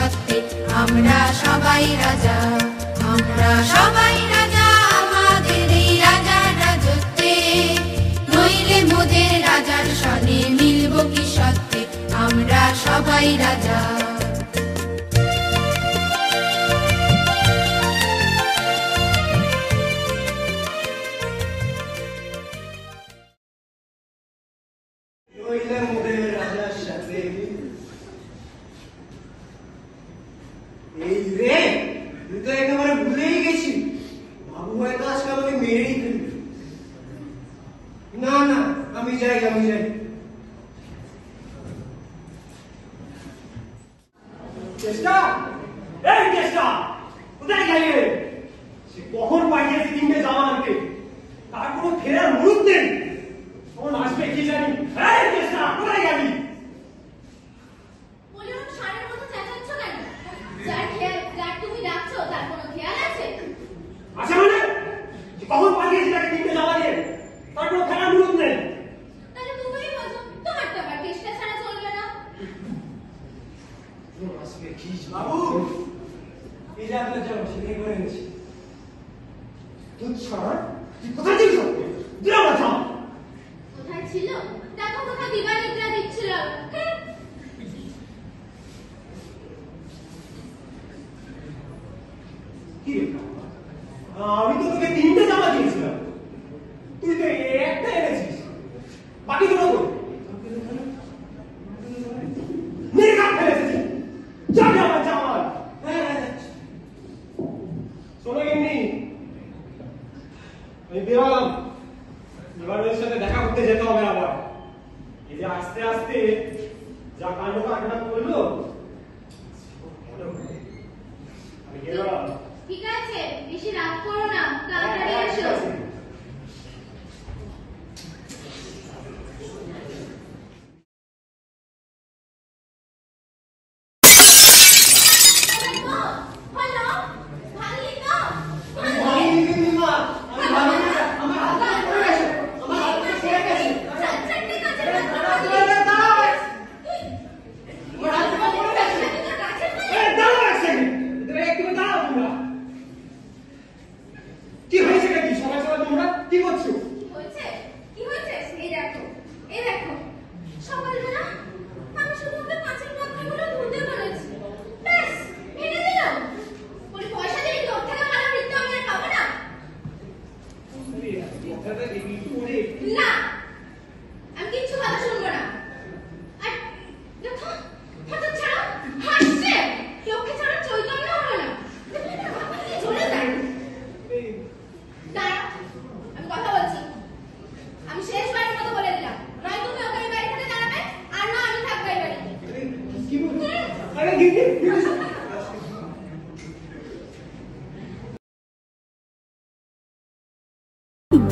সত্যি আমরা সবাই রাজা, আমরা সবাই রাজা আমাদের এই রাজার রাজত্বে, নইলে মোদের রাজার সনে মিলব কি সত্যি আমরা সবাই রাজা।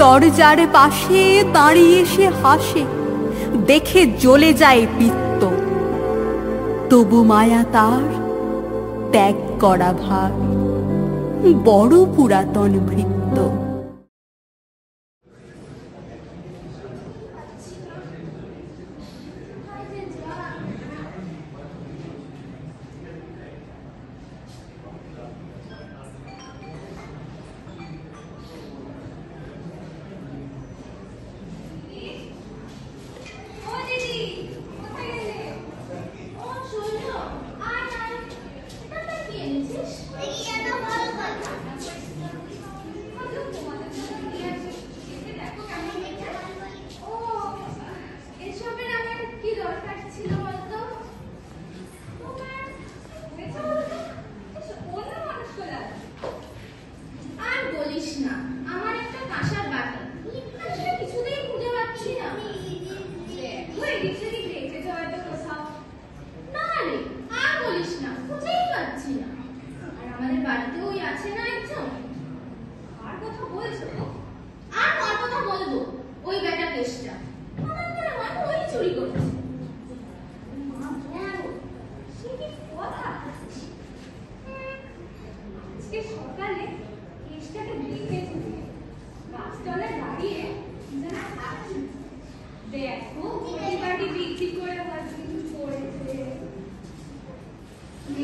দরজার পাশে দাঁড়িয়ে সে হাসে, দেখে জ্বলে যায় পিত্ত, তবু মায়া তার ত্যাগ করা ভার, বড় পুরাতন ভৃত্য।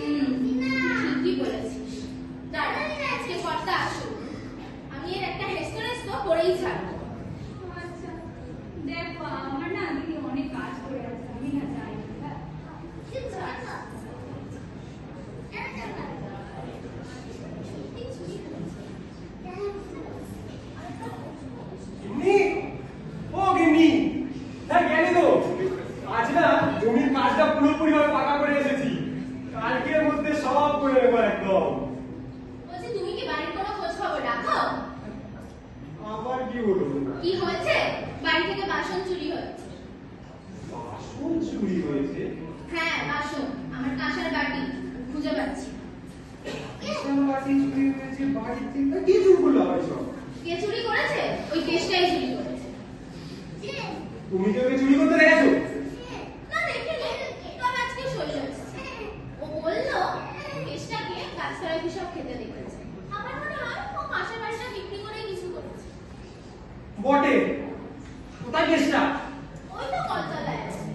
দেখো কম। বলছি তুমি কি বাড়ির কোনো খোঁজ খবর রাখো? আবার কি হলো? কি হয়েছে? বাড়ি থেকে বাসন চুরি হয়েছে। বাসন চুরি হয়েছে? হ্যাঁ বাসন, আমার কাঁসার বাটি খুঁজে পাচ্ছি। কাঁসার বাটি চুরি হয়েছে বাড়ি থেকে? কে চুরি করলো আবার সব? কে চুরি করেছে? ওই কেসটাই চুরি করেছে। তুমি কি ওকে চুরি করতে দেখেছো? না দেখিনি, তবে আজকে সই হয়েছে। ও বললো কেসটাকে কাছাড়া সব খেতে দেখেছে। আমার মনে হয় ও কাঁসার বাটিটা বিক্রি করে কিছু করেছে। বটে। কোথায় কেসটা? ওই তো কলতলায় আছে।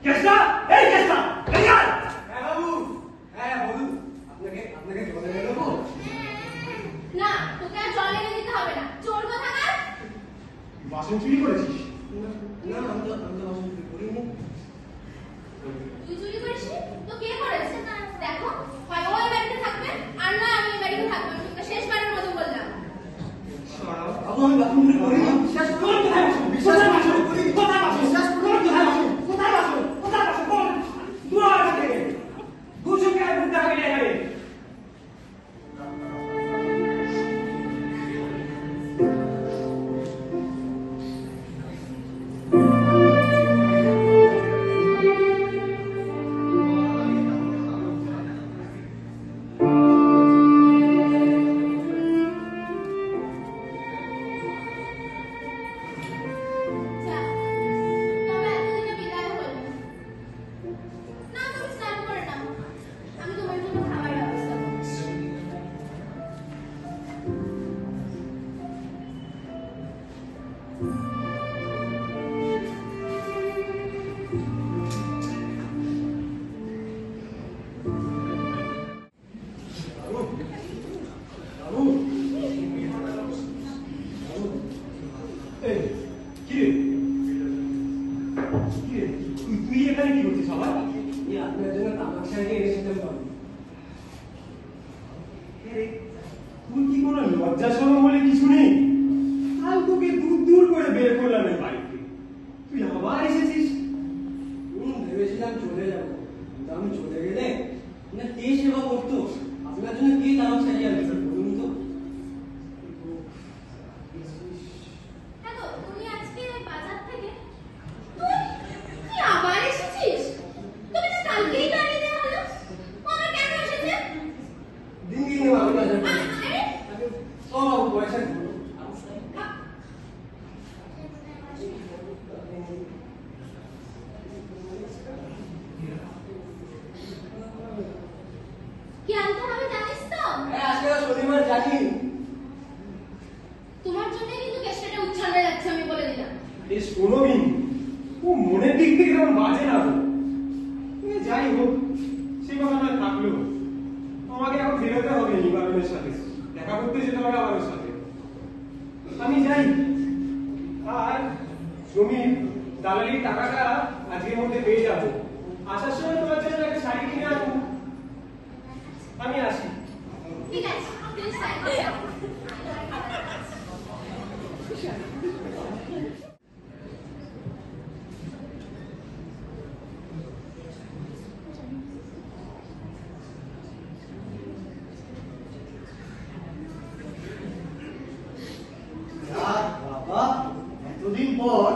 কেসটা? এই কেসটা! এই আয়! হ্যাঁ বাবু। হ্যাঁ বলুন। আপনাকে জলে এনে দেবো? না, তোকে আর জল এনে দিতে হবে না। চোর কোথাকার? বাসন চুরি করেছিস? না আমি তো বাসন চুরি করিনি। তুই চুরি করিসনি? তো কে করেছে? দেখো, হয় ও এই বাড়িতে থাকবে আর না আমি এই বাড়িতে থাকবো। আমি তোকে শেষবারের মতো বললাম। বাবু আমি বাসন চুরি করিনি। বিশ্বাস কর কোথায় বাসন? বিশ্বাস কর বাসন করিনি। কোথায় বাসন? বিশ্বাস কর কোথায় বাসন? কোথায় বাসন? কোথায় বাসন? বল। দূর হ এখান থেকে। দুজনকে আর মুখ দেখাবি না এখানে। যা, তবে এতদিনে বিদায় হলো। না তুমি স্নান করে নাও, আমি তোমার জন্য খাবার ব্যবস্থা করছি। বাবু। এই, কি রে? কি রে? তুই এখানে কি করছিস আবার? এই আপনার জন্য তামাশা নিয়ে এসেছিলাম বাবু। তুই কি কোনো লজ্জা শরম বলে কিছু নেই? কাল তোকে দূর দূর করে বের করলাম এই বাড়িতে, তুই আবার এসেছিস? ভেবেছিলাম চলে যাবো, কিন্তু আমি চলে গেলে না কে সেবা করতো? আপনার জন্য কে তামাক সাজিয়ে আনবে বলুন তো? হ্যাঁ গো, তুমি আজকে বাজার থেকে তুই আবার এসেছিস? তুমি তো কালকেই গাড়ি দেওয়া হলো। ও আবার কেন এসেছে? দিন দিন আমি বাজার করি। আরে ও বাবু পয়সা দিন। কি আনতে হবে জানিস তো? হ্যাঁ আজকে শনিবার জানি। তোমার জন্য কিন্তু কেসটা উচ্ছন্নে যাচ্ছে, আমি বলে দিলাম। এই শোনো বিন্দু, ও মনের দিক থেকে তেমন বাজে না গো। যাই হোক, সে কথা না থাকলেও আমাকে এখন বেরোতে হবে নিবারণের সাথে, দেখা করতে যেতে হবে আমার সাথে। আমি যাই। আর জমির দালালির টাকাটা আজকের মধ্যে পেয়ে যাবো। আসার সময় তোমার জন্য একটা শাড়ি কিনে আনবো। আমি আসি। ঠিক আছে, তুমি সাইড করে যাও। বাবা এতদিন পর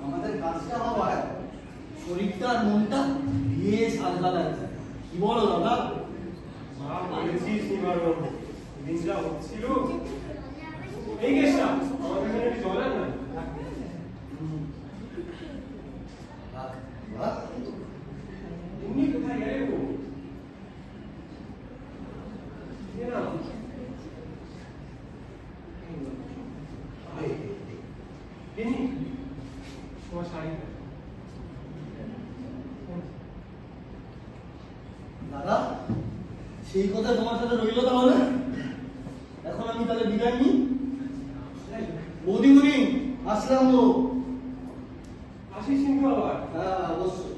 আমাদের কাজটা হওয়ায় শরীরটা আর মনটা বেশ হালকা লাগছে। কি বলো দাদা? মা বলেছিস নিবারণ, দিন যা হচ্ছিল। এই কেসটা আমাদের এখানে একটু জল আন না। এমনি কোথায় গেলে গো? এ নাও। এমনি তোমার শাড়িটা। দাদা সেই কথা তোমার সাথে রইল তাহলে। এখন আমি তাহলে বিদায় নিই। বৌদিমণি আসলাম গো। আসিস কিন্তু আবার। হ্যাঁ অবশ্যই।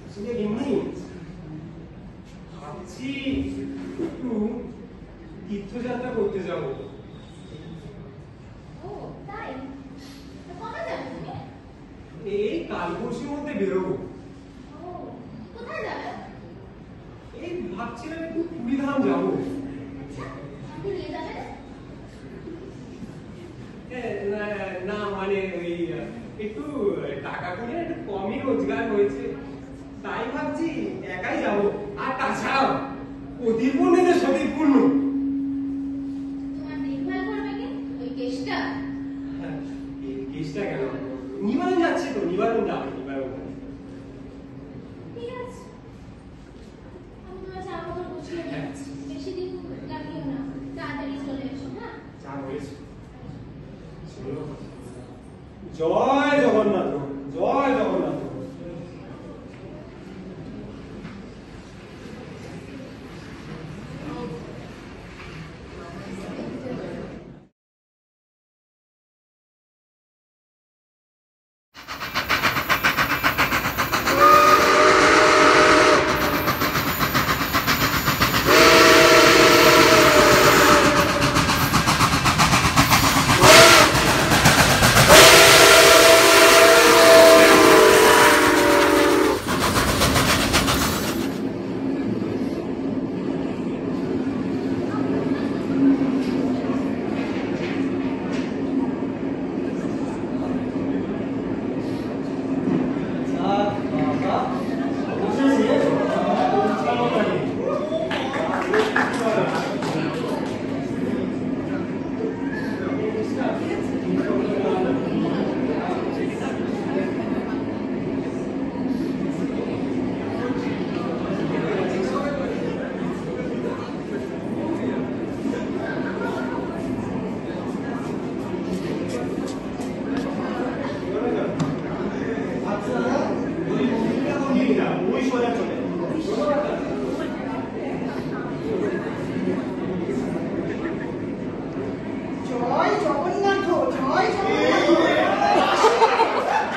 আসলে এমনি ভাবছি একটু তীর্থযাত্রা করতে যাব। ও তাই? তো কবে যাবে তুমি? এই কাল পরশুর মধ্যে বেরোবো। ও ভাবছিলাম একটু পুরীধাম যাবো। আপনি নিয়ে যাবেন? না মানে ওই একটু টাকা পয়সা একটু কমই রোজগার হয়েছে, তাই ভাবছি একাই যাবো। আর তাছাড়াও অতির পূর্ণেতে সতীর পূর্ণ। তোমার দেখভাল করবে কি ওই কেসটা? এই কেসটা কেন? নিবারণ যাচ্ছে তো, নিবারণ যাবে, নিবারণ। ঠিক আছে, আমি তোমার চা খাবার গুছিয়ে দিচ্ছি। বেশি দিন লাগিও না, তাড়াতাড়ি চলে এসো। হ্যাঁ, যা হয়েছে। জয় জগন্নাথ, জয় জগন্নাথ। জয় জগন্নাথ, জয় জগন্নাথ।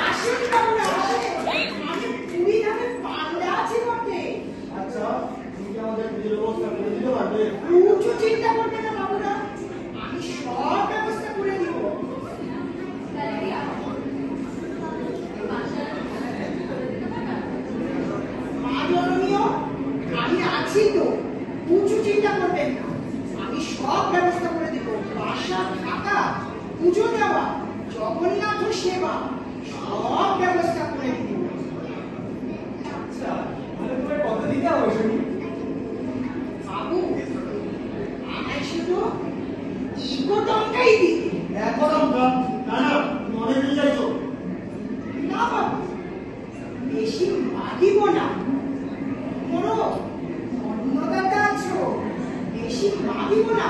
আসেন বাবুরা, আসেন। আমি পুরীধামে পান্ডা আছি বটে। আচ্ছা, তুমি কি আমাদের পুজোর ব্যবস্থা করে দিতে পারবে? কিছু চিন্তা করবে না বাবুরা, আমি সব ব্যবস্থা করে দিব। মা জননীয়, আমি আছি তো, কিছু চিন্তা করবেন না। আমি সব ব্যবস্থা করে দিব। বাসা, থাকা, পুজো দেওয়া, জগন্নাথ সেবা, সব ব্যবস্থা করে দিব। আচ্ছা, তাহলে তোমার কত দিতে হবে শুনি? বাবু, আমায় শুধু ইগো টঙ্কাই দিবি। এখন আমরা না না, তুমি অনেক দিয়ে যাইছো। না বাবু, বেশি মাগিব না। বড় অন্নদাতা আছো, বেশি মাগিব না।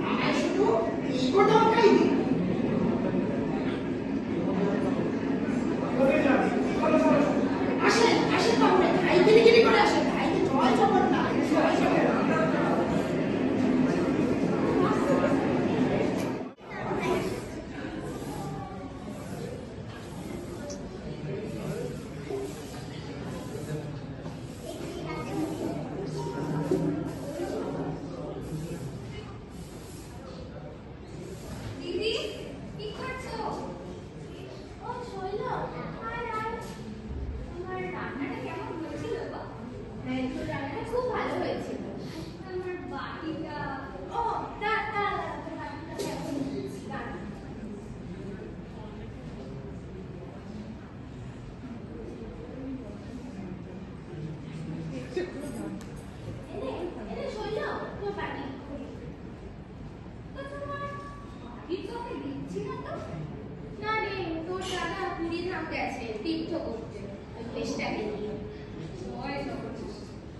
আমায় শুধু ইগো টঙ্কাই দিবি। কোথায় যাবি? চলো চলো। আসেন, আসেন বাবুরা, ধাই গিরি করে আসেন। ধাইকে জয় জগন্নাথ, জয় জগন্নাথ। দিদি কি করছো? ও শৈল, আর আমার রান্নাটা কেমন হয়েছিল গো? হ্যাঁ, তোর রান্নাটা খুব ভালো হয়েছিল। আমার বাটিটা, ও দাঁড়া, তোর বাটিটা এখন দিচ্ছি, দাঁড়া। এনে এনে শৈল, তোর বাটি। তো তোমার বাড়ির কাউকে দেখছি না তো? না রে, তোর দাদা পুরীধাম গেছে তীর্থ করতে, ওই কেসটাকে নিয়ে। জয় জগন্নাথ।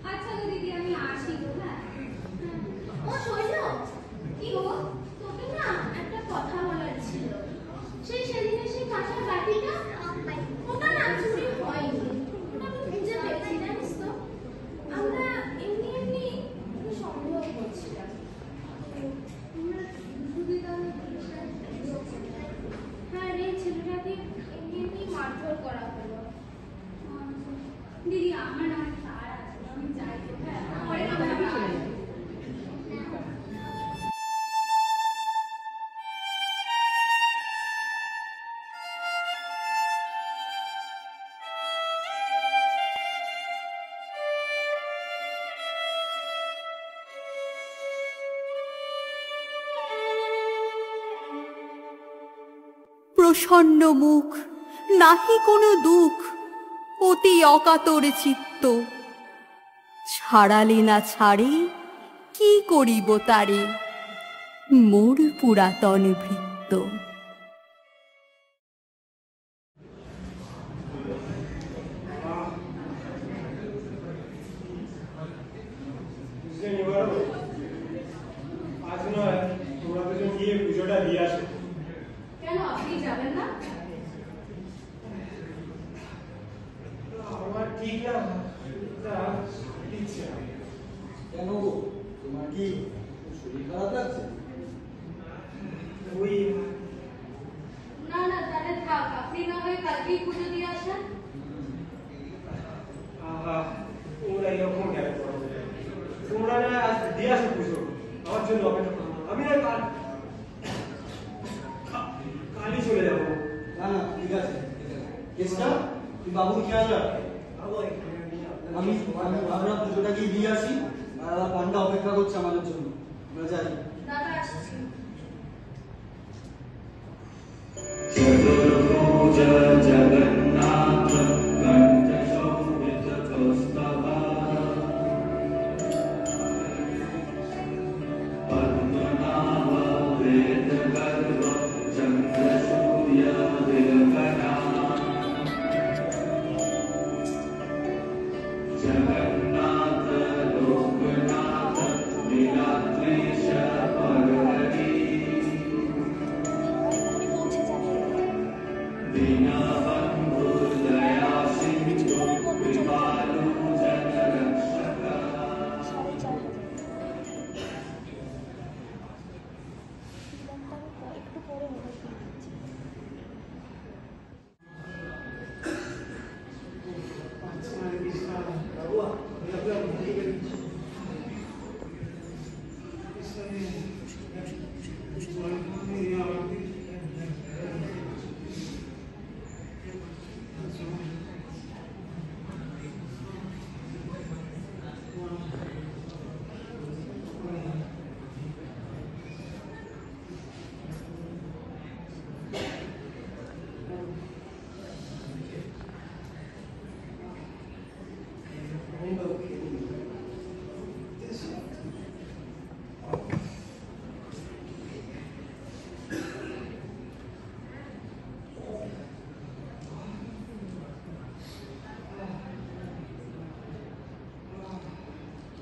আচ্ছা গো দিদি, আমি আসি গো। হ্যাঁ, ও শৈল, কি গো, তোকে না একটা কথা বলার ছিল। সেদিনে সেই কাঁসার বাটিটা, ওটা না চুরি হয়নি, ওটা আমি খুঁজে পেয়েছি, জানিস তো। আমরা এমনি এমনি একটু সন্দেহ করছিলাম। আমরা শুধু তাহলে হ্যাঁ রে, ছেলেটাকে এমনি এমনি মারধর করা হলো। দিদি, আমার অনেক তার আছে, আমি যাই তো। হ্যাঁ, পরে কথা হবে। প্রসন্ন মুখ, নাহি কোনো দুঃখ, অতি অকাতর চিত্ত। ছাড়ালে না ছাড়ে, কি করিব তারে, মোর পুরাতন ভৃত্য। আজ নয়, তোমরা দুজন গিয়ে পুজোটা দিয়ে আসো। কেন আপনি যাবেন না? আমার ঠিক না, ইচ্ছে না। কেন গো, তোমার কি শরীর খারাপ লাগছে? ওই না না, তাহলে থাক, আপনি না হয় কালকেই পুজো দিয়ে আসেন। তোমরা এরকম কেন করো? তোমরা না আজ দিয়ে আসো পুজো, আমার জন্য অপেক্ষা করো। আমি না কালই চলে যাবো। না না, ঠিক আছে। কেসটা তুই বাবুকে খেয়াল রাখ। আমি আমরা পুজোটা গিয়ে দিয়ে আসি, আর পান্ডা অপেক্ষা করছে আমাদের জন্য। আমরা যাই। দাদা আসছি। জগন্নাথ কণ্ঠশোভিত কৌস্তভা পদ্মনাভ বেদগর্ভ চন্দ্রসূর্য দিলকনা জগন্নাথ লোকনাথ লীলাদ্বেষ পরহরি দীনবন্ধু দয়া সিন্ধু কৃপালু জনরক্ষক।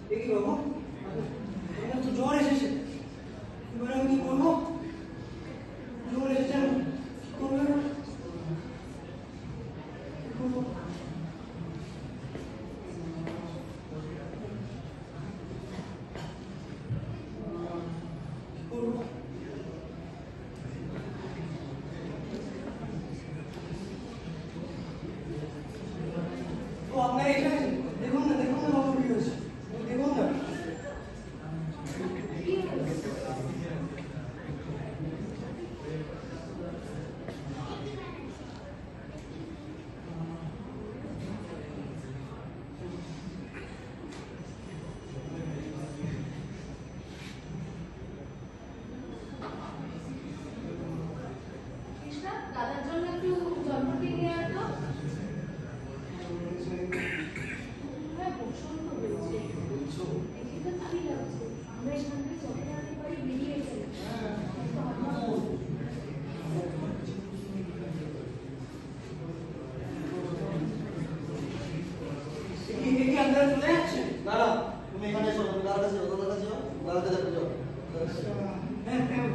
দেখি বাবু, আমার তো জ্বর এসেছে। এবার আমি কি করবো? জ্বর এসেছে না, কি করবো এবার? কি করবো? কি করবো? ও আপনারা এসে গেছেন? দেখুন না বাবু, কি হয়েছে দেখুন না। কৃষ্ণা, দাদার জন্য একটু জলপটি নিয়ে আসো। হ্যাঁ, প্রচন্ড হয়েছে। দেখে তো ভালোই লাগছে। আমরা এখান থেকে যত তাড়াতাড়ি পারি বেরিয়ে গেছি। কি আপনারা চলে যাচ্ছেন? না না, তুমি এখানে এসো, তুমি দাদার কাছে যাও, দাদার কাছে যাও, দাদার কাছে যাও। হ্যাঁ হ্যাঁ।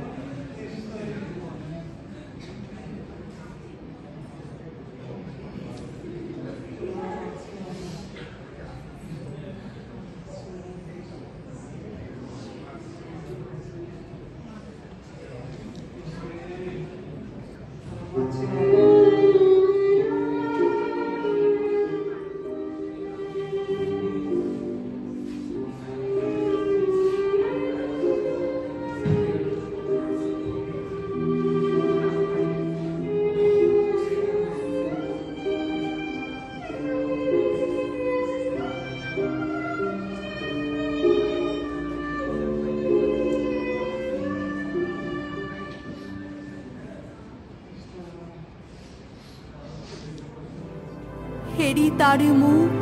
ফেরি তার মুখ,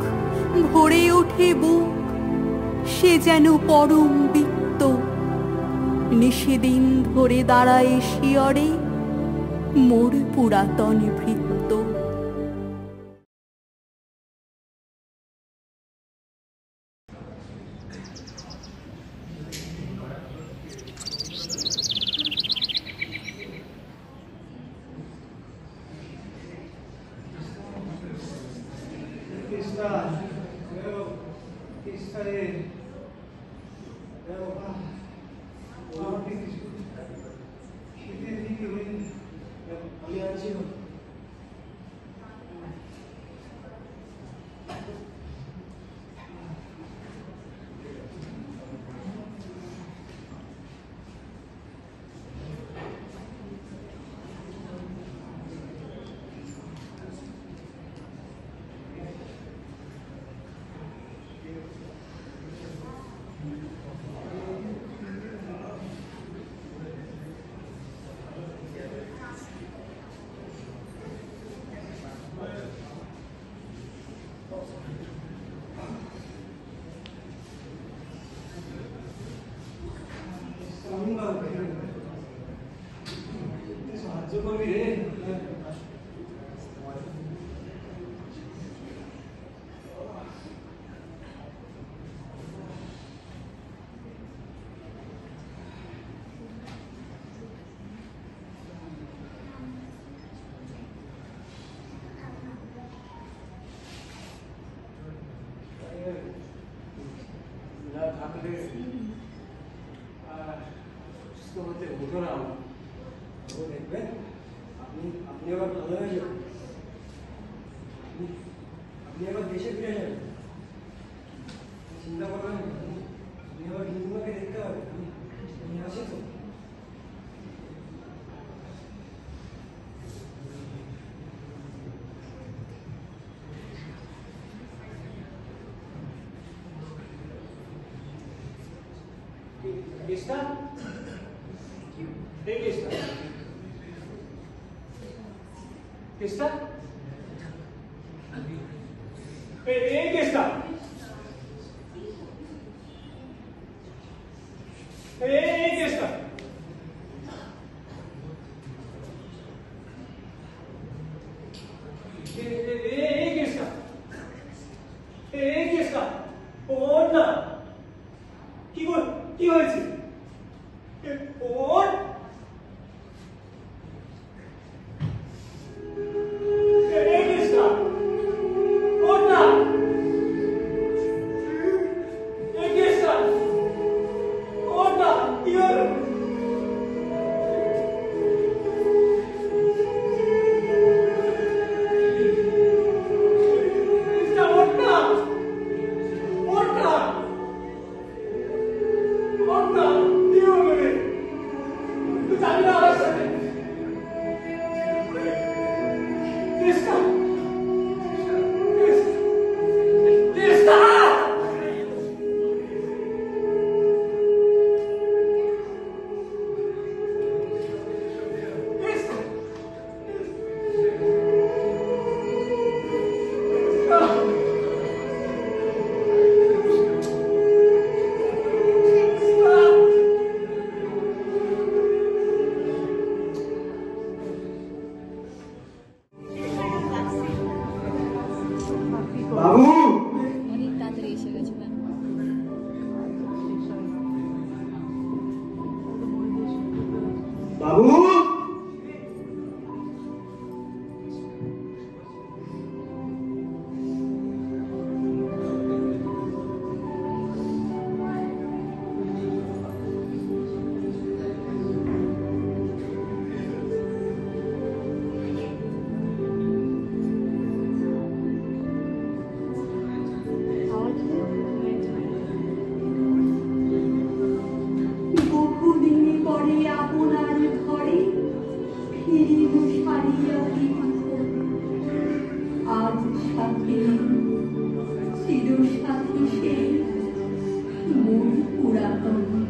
ভরে ওঠে বুক, সে যেন পরম বৃত্ত। নিশিদিন ধরে দাঁড়ায় শিয়রে মোর পুরাতন ভৃত্য। সাহায্য করবি রে। থাকলে সুস্থ হতে হতো না। দেখবেন আপনি আবার ভালো হয়ে যাবেন, আপনি আবার দেশে ফিরে যাবেন, চিন্তা করবেন না। আপনি আবার হিন্দুমাকে দেখতে পাবেন, আমি আছি তো। কেসটা এই কেসটা কেসটা এই কেসটা এই কেসটা এই কেসটা এই কেসটা ওর না কি হয়েছে ওর এই কেসটা ওর না এই কেসটা ওর না কি হলো বাবু অনেক তাড়াতাড়ি এসে গেছে ম্যাম। বাবু বহুদিন পরে আপনার ঘরে ফিরিল সারিয়া বিবাহ। আজ সাথে চির সাথী সে মোর পুরাতন